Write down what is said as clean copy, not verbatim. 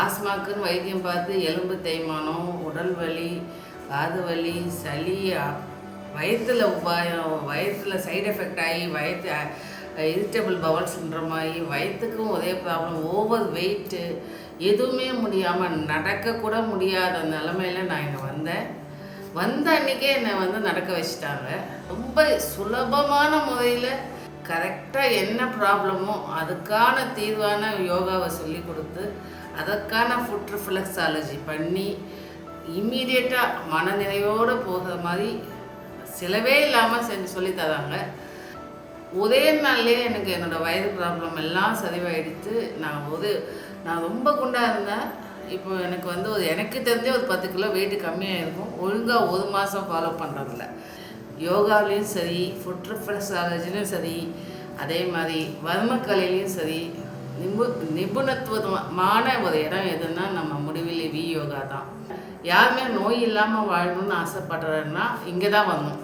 ஆஸ்மாக்குன்னு வைத்தியம் பார்த்து எலும்பு தேய்மானம், உடல் வலி, காது வலி, சளி, வயிற்றில் உபாயம், வயிற்றில் சைடு எஃபெக்ட் ஆகி வயிற்று இரிட்டபிள் பவல் சிண்ட்ரோம் ஆகி வயிற்றுக்கும் ஒரே ப்ராப்ளம், ஓவர் வெயிட்டு, எதுவுமே முடியாமல் நடக்கக்கூட முடியாத நிலமையில் நான் இங்கே வந்த அன்றைக்கே என்னை நடக்க வச்சுட்டாங்க. ரொம்ப சுலபமான முறையில் கரெக்டாக என்ன ப்ராப்ளமோ அதுக்கான தீர்வான யோகாவை சொல்லி கொடுத்து அதற்கான ஃபுட் ரிஃப்ளெக்ஸாலஜி பண்ணி இம்மீடியட்டாக மனநிறைவோடு போகிற மாதிரி செலவே இல்லாமல் செஞ்சு சொல்லி தராங்க. ஒரே நாள்லேயே எனக்கு என்னோடய வயது ப்ராப்ளம் எல்லாம் சரிவாயிடுச்சு. நான் ரொம்ப குண்டாக இருந்தேன். இப்போ எனக்கு எனக்கு தெரிஞ்ச ஒரு 10 கிலோ வெயிட்டு கம்மியாக இருக்கும். ஒழுங்காக 1 மாதம் ஃபாலோ பண்ணுறதில்ல. யோகாவிலையும் சரி, ஃபுட் ரிஃப்ளெக்ஸாலஜிலையும் சரி, அதே மாதிரி வர்மக்கலையிலையும் சரி, நிபுணத்துவமான ஒரு இடம் எதுன்னா நம்ம முடிவில் யோகா தான். யாருமே நோய் இல்லாமல் வாழணும்னு ஆசைப்படுறேன்னா இங்கே தான் வரணும்.